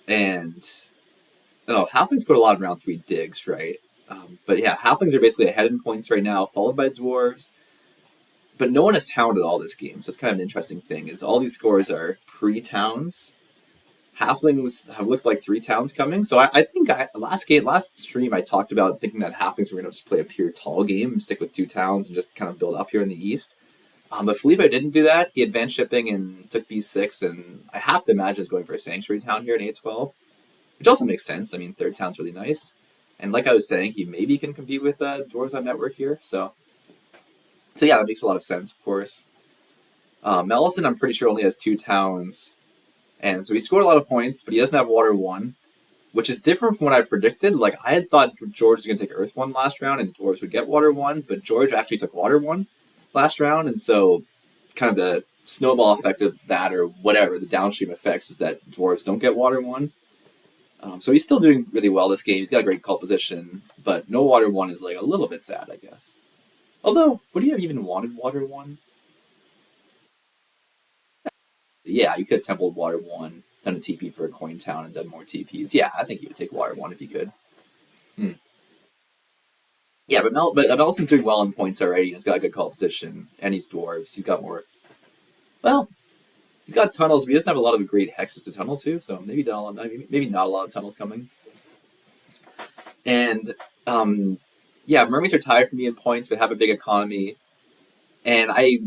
and halflings scored a lot in round 3 digs, right? But yeah, halflings are basically ahead in points right now, followed by dwarves. But no one has towned at all this game, so it's kind of an interesting thing. Is all these scores are pre-towns. Halflings have looked like 3 towns coming. So I think last stream I talked about thinking that halflings were going to just play a pure tall game and stick with 2 towns and just kind of build up here in the east. But Felipe didn't do that. He advanced shipping and took B6, and I have to imagine he's going for a sanctuary town here in A12, which also makes sense. I mean, 3rd town's really nice. And like I was saying, he maybe can compete with dwarves on network here, so yeah, that makes a lot of sense, of course. Mellison, I'm pretty sure, only has 2 towns. And so he scored a lot of points, but he doesn't have water 1, which is different from what I predicted. Like, I had thought George was going to take earth 1 last round and dwarves would get water 1, but George actually took water 1 last round. And so kind of the snowball effect of that, or whatever, the downstream effects, is that dwarves don't get water 1. So he's still doing really well this game. He's got a great cult position, but no water 1 is like a little bit sad, I guess. Although, would he have even wanted water 1? Yeah, you could have templed water 1, done a TP for a coin town, and done more TPs. Yeah, I think you would take water 1 if you could. Yeah, but Melson's doing well in points already, and he's got a good cult position, and he's dwarves. He's got more. Well, he's got tunnels, but he doesn't have a lot of great hexes to tunnel to, so maybe not a lot of tunnels coming. And Yeah, mermaids are tied for me in points, but have a big economy, and I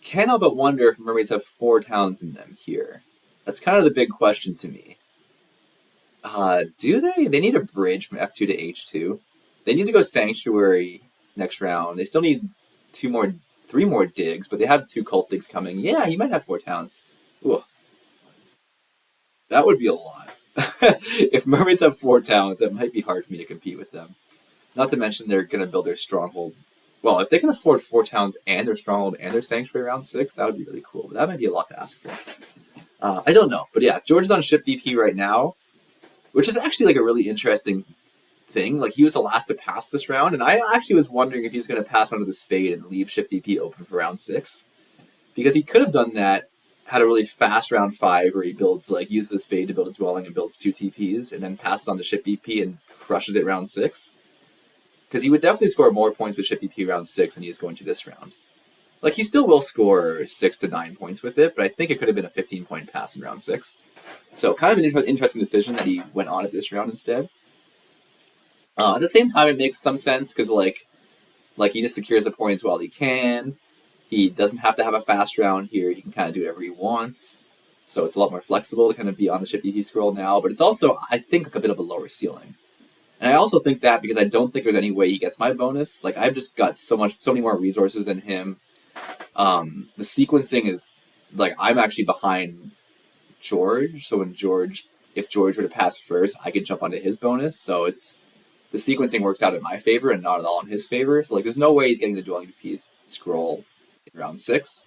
can't help but wonder if mermaids have 4 towns in them here. That's kind of the big question to me. Do they? They need a bridge from F2 to H2. They need to go Sanctuary next round. They still need 3 more digs, but they have 2 cult digs coming. Yeah, he might have 4 towns. Ooh, that would be a lot. If mermaids have 4 towns, it might be hard for me to compete with them. Not to mention they're going to build their stronghold. Well, if they can afford 4 towns and their stronghold and their sanctuary round 6, that would be really cool. But that might be a lot to ask for. I don't know. But yeah, George is on ship VP right now, which is actually like a really interesting thing. Like he was the last to pass this round, and I actually was wondering if he was going to pass onto the spade and leave ship VP open for round 6, because he could have done that, had a really fast round 5 where he builds like uses the spade to build a dwelling and builds 2 TPs, and then passes on to ship VP and crushes it round 6. Because he would definitely score more points with ship VP round 6 than he is going to this round. Like he still will score 6 to 9 points with it, but I think it could have been a 15-point pass in round 6. So kind of an interesting decision that he went on it this round instead. At the same time, it makes some sense because like he just secures the points while he can. He doesn't have to have a fast round here. He can kind of do whatever he wants. So it's a lot more flexible to kind of be on the ship VP scroll now. But it's also, I think, like a bit of a lower ceiling. And I also think that because I don't think there's any way he gets my bonus. Like I've just got so many more resources than him. The sequencing is like I'm actually behind George. So if George were to pass first, I could jump onto his bonus. So it's the sequencing works out in my favor and not at all in his favor. So like there's no way he's getting the dwelling VP scroll in round 6.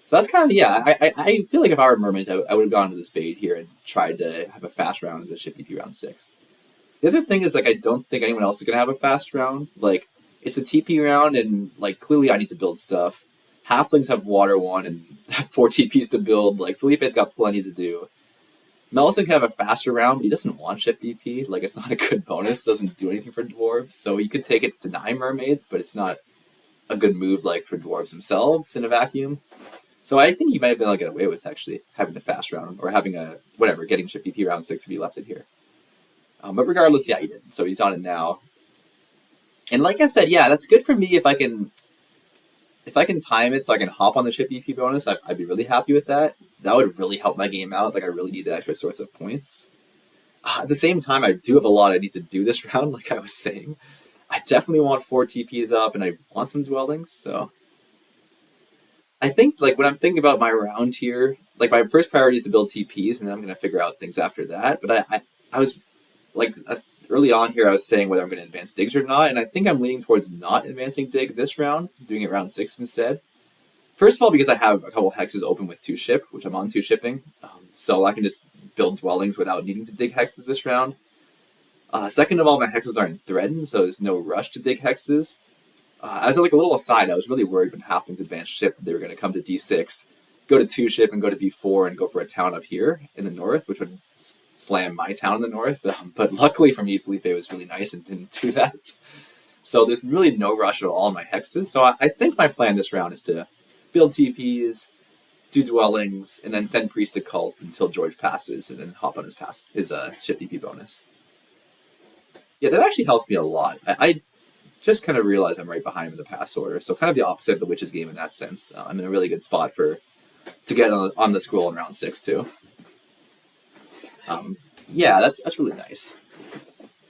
So that's kind of yeah. I feel like if I were mermaids, I would have gone to the spade here and tried to have a fast round in the ship VP round 6. The other thing is like I don't think anyone else is gonna have a fast round. Like it's a TP round, and like clearly I need to build stuff. Halflings have water 1 and have 4 TPs to build. Like Felipe's got plenty to do. Melson can have a faster round, but he doesn't want ship VP. Like it's not a good bonus. Doesn't do anything for dwarves. So you could take it to deny mermaids, but it's not a good move like for dwarves themselves in a vacuum. So I think he might have been able to get away with actually having the fast round or having a whatever getting ship VP round 6 if he left it here. But regardless, yeah, he did. So he's on it now. And like I said, yeah, that's good for me if I can time it so I can hop on the chip VP bonus. I'd be really happy with that. That would really help my game out. Like I really need that extra source of points. At the same time, I do have a lot I need to do this round. Like I was saying, I definitely want 4 TPs up, and I want some dwellings. So I think like when I'm thinking about my round here, like my first priority is to build TPs, and then I'm gonna figure out things after that. But I was like early on here, I was saying whether I'm going to advance digs or not, and I think I'm leaning towards not advancing dig this round, doing it round 6 instead. First of all, because I have a couple hexes open with 2 ship, which I'm on 2 shipping, so I can just build dwellings without needing to dig hexes this round. Second of all, my hexes aren't threatened, so there's no rush to dig hexes. As like a little aside, I was really worried when Halflings advanced ship that they were going to come to D6, go to 2 ship, and go to B4 and go for a town up here in the north, which would slam my town in the north. But luckily for me, Felipe was really nice and didn't do that. So there's really no rush at all in my hexes. So I think my plan this round is to build TPs, do dwellings, and then send priest to cults until George passes, and then hop on his ship DP bonus. Yeah, that actually helps me a lot. I just kind of realized I'm right behind him in the pass order, so kind of the opposite of the Witches game in that sense. I'm in a really good spot to get on the scroll in round 6 too. Yeah, that's really nice.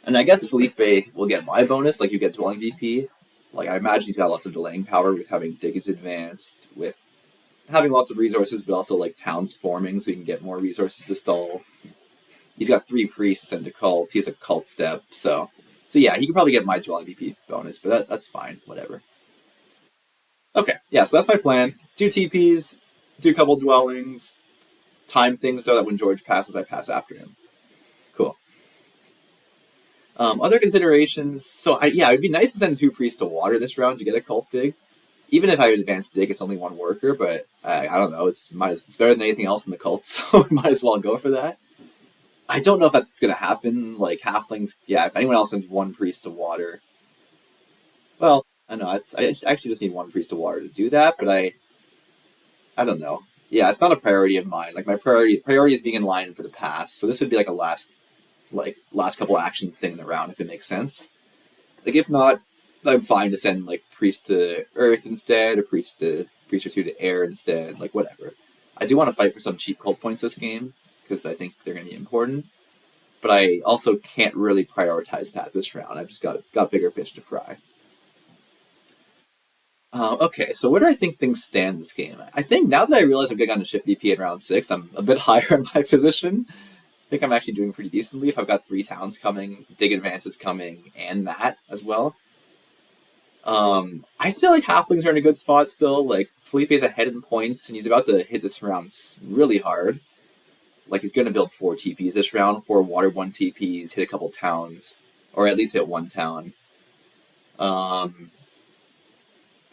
And I guess Felipe will get my bonus, like you get dwelling VP. Like I imagine he's got lots of delaying power with having digs advanced, with having lots of resources, but also like towns forming, so he can get more resources to stall. He's got 3 priests to send to cults. He has a cult step, so yeah, he can probably get my dwelling VP bonus, but that's fine, whatever. Okay, yeah, so that's my plan. Do TPs, do a couple dwellings, time things so that when George passes, I pass after him. Cool. Other considerations. So it would be nice to send 2 priests to water this round to get a cult dig. Even if I advance dig, it's only 1 worker, but I don't know. It's better than anything else in the cult, so we might as well go for that. I don't know if that's going to happen. Like halflings, yeah. If anyone else sends 1 priest to water, well, I don't know. I actually just need 1 priest to water to do that, but I don't know. Yeah, it's not a priority of mine. Like my priority is being in line for the pass. So this would be like a last couple actions thing in the round if it makes sense. Like if not, I'm fine to send like priest to earth instead, or priest or two to air instead, like whatever. I do want to fight for some cheap cult points this game because I think they're going to be important, but I also can't really prioritize that this round. I've just got bigger fish to fry. Okay, so where do I think things stand this game? I think now that I realize I'm getting on to ship VP in round 6, I'm a bit higher in my position. I think I'm actually doing pretty decently if I've got 3 towns coming, dig advances coming, and that as well. I feel like halflings are in a good spot still. Like Felipe's ahead in points, and he's about to hit this round really hard. Like he's going to build 4 TPs this round, 4 water 1 TPs, hit a couple towns, or at least hit 1 town. Um,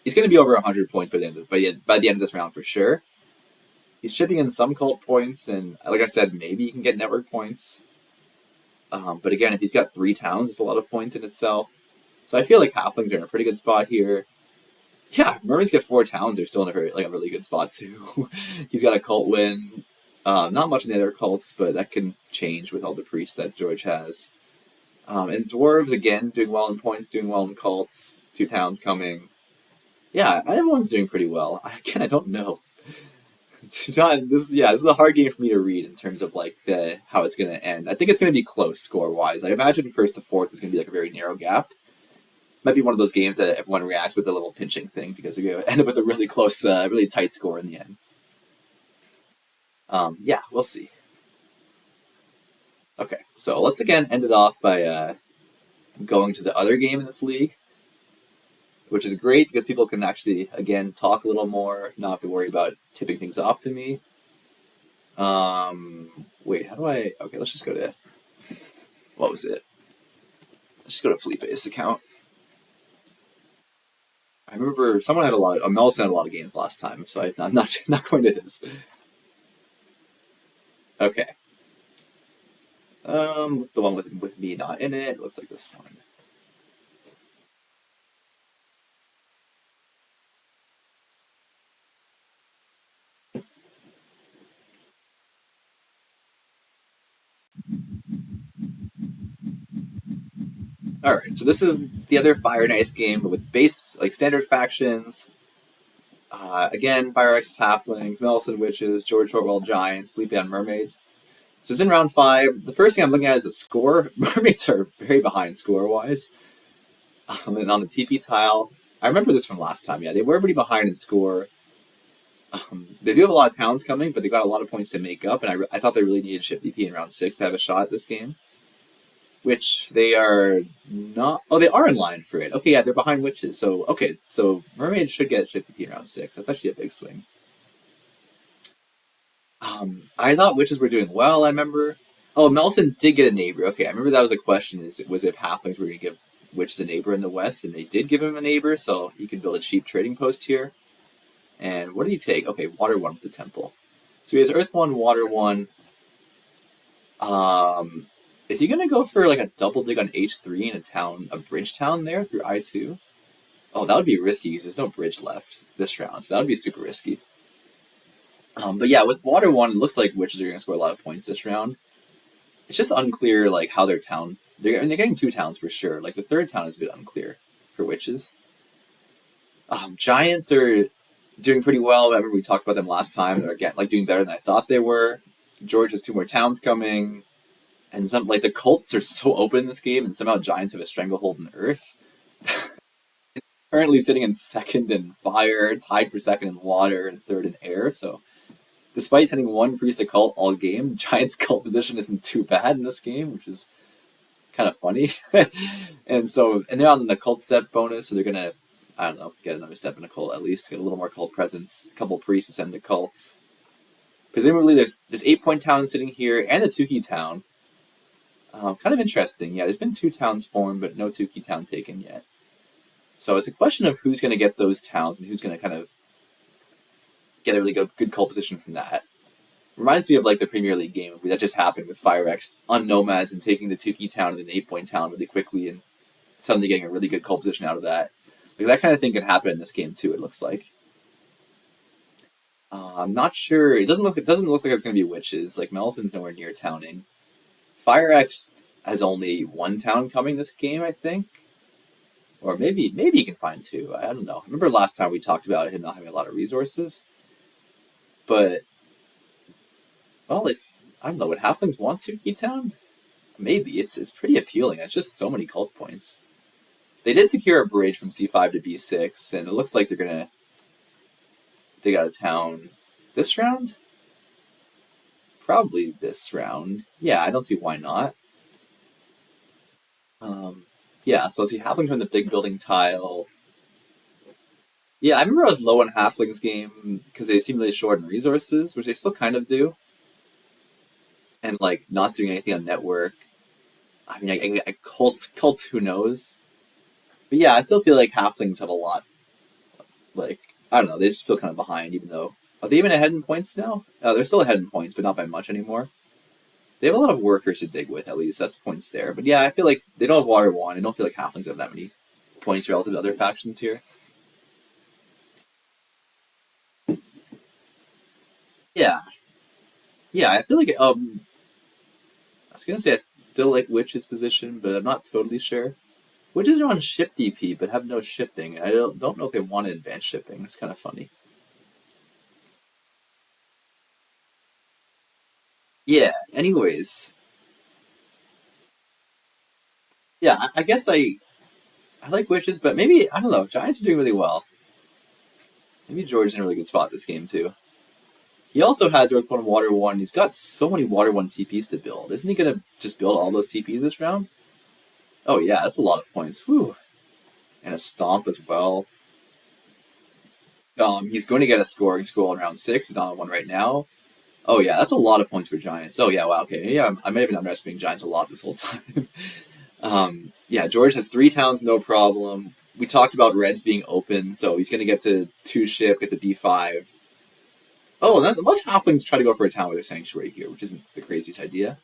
he's going to be over 100 points by the end of this round for sure. He's chipping in some cult points, and like I said, maybe he can get network points. But again, if he's got 3 towns, it's a lot of points in itself. So I feel like halflings are in a pretty good spot here. Yeah, if Mermaids get 4 towns, they're still in a really good spot too. He's got a cult win. Not much in the other cults, but that can change with all the priests that George has. And dwarves again doing well in points, doing well in cults. 2 towns coming. Yeah, everyone's doing pretty well. Again, I don't know. This is a hard game for me to read in terms of like the how it's going to end. I think it's going to be close score wise. I imagine first to fourth is going to be like a very narrow gap. Might be one of those games that everyone reacts with a little pinching thing because you end up with a really close, really tight score in the end. Yeah, we'll see. Okay, so let's again end it off by going to the other game in this league, which is great because people can actually again talk a little more, not have to worry about tipping things off to me. Wait, how do I? Okay, let's just go to what was it? Let's just go to Felipe's account. I remember someone had a lot. Melson had a lot of games last time, so I'm not going to his. Okay. What's the one with me not in it? Looks like this one. All right, so this is the other Fire and Ice game, but with base like standard factions. Again, Fire X halflings, Melson witches, George Orwell giants, Felipe on mermaids. So it's in round 5. The first thing I'm looking at is a score. Mermaids are very behind score wise. And on the TP tile, I remember this from last time. Yeah, they were pretty behind in score. They do have a lot of towns coming, but they got a lot of points to make up, and I thought they really needed ship VP in round 6 to have a shot at this game. Which they are not. Oh, they are in line for it. Okay, yeah, they're behind witches. So okay, so mermaids should get ship VP in round 6. That's actually a big swing. I thought witches were doing well. I remember. Oh, Melson did get a neighbor. Okay, I remember that was a question. Was if halflings were going to give witches a neighbor in the west, and they did give him a neighbor, so he could build a cheap trading post here. And what did he take? Okay, water 1 with the temple. So he has earth 1, water 1. Um, is he gonna go for like a double dig on H3 in a bridge town there through I2? Oh, that would be risky because there's no bridge left this round, so that would be super risky. But yeah, with water 1, it looks like witches are gonna score a lot of points this round. It's just unclear like how their town. They're getting 2 towns for sure. Like the third town is a bit unclear for witches. Giants are doing pretty well. I remember we talked about them last time. They're again like doing better than I thought they were. George has 2 more towns coming. And some like the cults are so open in this game, and somehow Giants have a stranglehold in Earth. Currently sitting in second in fire, tied for second in water, and third in air. So, despite sending 1 priest to cult all game, Giants' cult position isn't too bad in this game, which is kind of funny. And they're on the cult step bonus, so they're gonna, I don't know, get another step in a cult at least, get a little more cult presence, a couple priests to send to cults. Presumably, there's 8-point towns sitting here and a 2-key town. Kind of interesting. Yeah, there's been 2 towns formed, but no 2-key town taken yet. So it's a question of who's going to get those towns and who's going to kind of get a really good cult position from that. Reminds me of like the Premier League game that just happened with FireX on Nomads and taking the 2-key town and an 8-point town really quickly and suddenly getting a really good cult position out of that. Like that kind of thing can happen in this game too. It looks like. I'm not sure. It doesn't look like it's going to be witches. Like Melison's nowhere near towning. FireX has only 1 town coming this game, I think. Or maybe he can find two. I don't know. I remember last time we talked about him not having a lot of resources. But well, if I don't know, would halflings want to E Town? Maybe it's pretty appealing. It's just so many cult points. They did secure a bridge from C5 to B6, and it looks like they're gonna dig out of town this round. Probably this round. Yeah, I don't see why not. Um, yeah, so let's see. Halflings from the big building tile. Yeah, I remember I was low on Halflings game because they seem really short in resources, which they still kind of do, and like not doing anything on network. I mean, cults, who knows? But yeah, I still feel like Halflings have a lot. Like I don't know, they just feel kind of behind, even though are they even ahead in points now? They're still ahead in points, but not by much anymore. They have a lot of workers to dig with, at least that's points there. But yeah, I feel like they don't have Water One. I don't feel like Halflings have that many points relative to other factions here. Yeah, yeah, I feel like I was gonna say I still like Witch's position, but I'm not totally sure. Witches are on ship DP, but have no shipping. I don't know if they want advanced shipping. It's kind of funny. Yeah. Anyways, yeah, I guess I like Witches, but maybe I don't know. Giants are doing really well. Maybe George's in a really good spot this game too. He also has Earth One, Water One. He's got so many Water One TPs to build. Isn't he gonna just build all those TPs this round? Oh yeah, that's a lot of points. Whew. And a stomp as well. He's going to get a scoring scroll in round six. He's on one right now. Oh yeah, that's a lot of points for Giants. Oh yeah, wow, okay, yeah, I may have been underestimating Giants a lot this whole time. Yeah, George has 3 towns, no problem. We talked about Reds being open, so he's going to get to 2 ship, get to B5. Oh, most halflings try to go for a town with their sanctuary here, which isn't the craziest idea.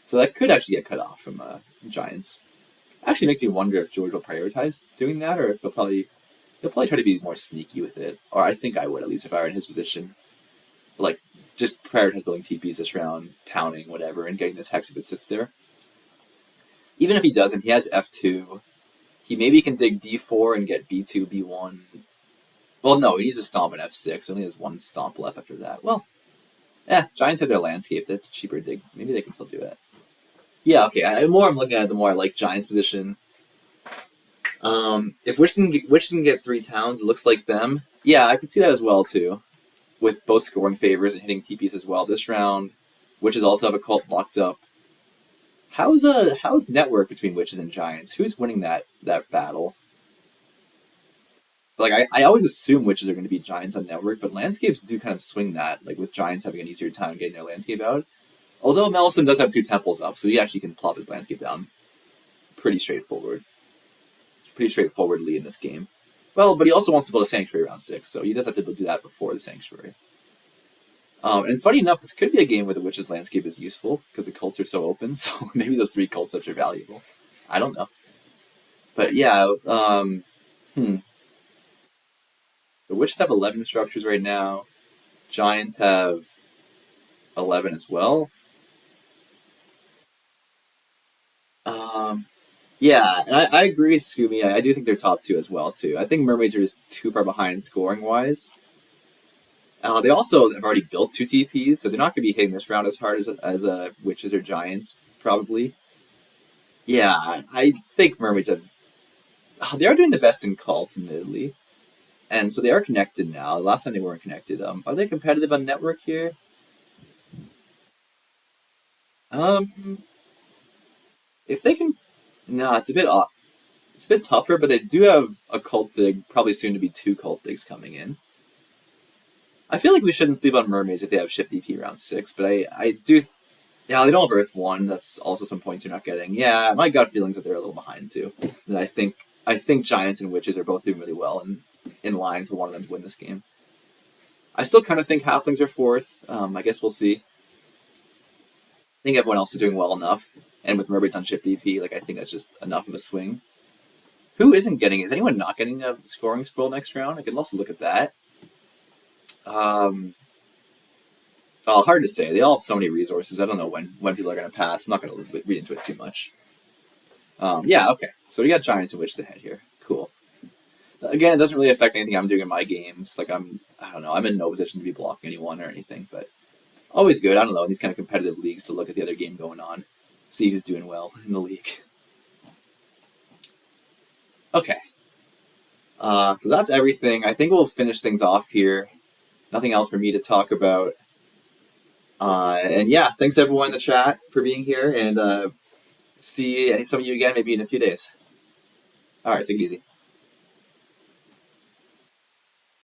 So that could actually get cut off from Giants. Actually makes me wonder if George will prioritize doing that, or if he'll probably try to be more sneaky with it. Or I think I would, at least if I were in his position. Like, just prioritize building TPs this round, towning, whatever, and getting this hex if it sits there. Even if he doesn't, he has F2. He maybe can dig D4 and get B2, B1. Well, no, he needs to stomp an F6. He only has 1 stomp left after that. Well, Giants have their landscape. That's a cheaper dig. Maybe they can still do it. Yeah, okay. The more I'm looking at it, the more I like Giants' position. If Witch can get 3 towns, it looks like them. Yeah, I can see that as well, too. With both scoring favors and hitting TPs as well this round. Witches also have a cult locked up. How's network between Witches and Giants? Who's winning that battle? Like I always assume Witches are going to beat Giants on network, but landscapes do kind of swing that. Like with Giants having an easier time getting their landscape out. Although Melson does have 2 temples up, so he actually can plop his landscape down. Pretty straightforward. Pretty straightforwardly in this game. Well, but he also wants to build a sanctuary around 6, so he does have to do that before the sanctuary. And funny enough, this could be a game where the Witch's landscape is useful because the cults are so open. So maybe those 3 cult steps are valuable. I don't know, but yeah, the Witches have 11 structures right now. Giants have 11 as well. Um, yeah, and I agree with Scooby. I do think they're top 2 as well too. I think Mermaids are just too far behind scoring wise. They also have already built 2 TPs, so they're not going to be hitting this round as hard as Witches or Giants, probably. Yeah, I think Mermaids have. They are doing the best in cults, admittedly. And so they are connected now. Last time they weren't connected. Are they competitive on network here? Um, if they can. No, it's a bit tougher, but they do have a cult dig, probably soon to be 2 cult digs coming in. I feel like we shouldn't sleep on Mermaids if they have ship DP round 6, but I do. Yeah, they don't have Earth 1. That's also some points you're not getting. Yeah, my gut feelings that they're a little behind too. And I think Giants and Witches are both doing really well and in line for one of them to win this game. I still kind of think Halflings are 4th. I guess we'll see. I think everyone else is doing well enough. And with Mermaids on ship DP, I think that's just enough of a swing. Who isn't getting? Is anyone not getting a scoring scroll next round? I can also look at that. Um, hard to say. They all have so many resources. I don't know when people are going to pass. I'm not going to read into it too much. Yeah, okay. So we got Giants and Witches ahead here. Cool. Again, it doesn't really affect anything I'm doing in my games. Like I don't know, I'm in no position to be blocking anyone or anything, but always good. I don't know, in these kind of competitive leagues to look at the other game going on, see who's doing well in the league. Okay. So that's everything. I think we'll finish things off here. Nothing else for me to talk about. And yeah, thanks everyone in the chat for being here, and see some of you again maybe in a few days. All right, take it easy.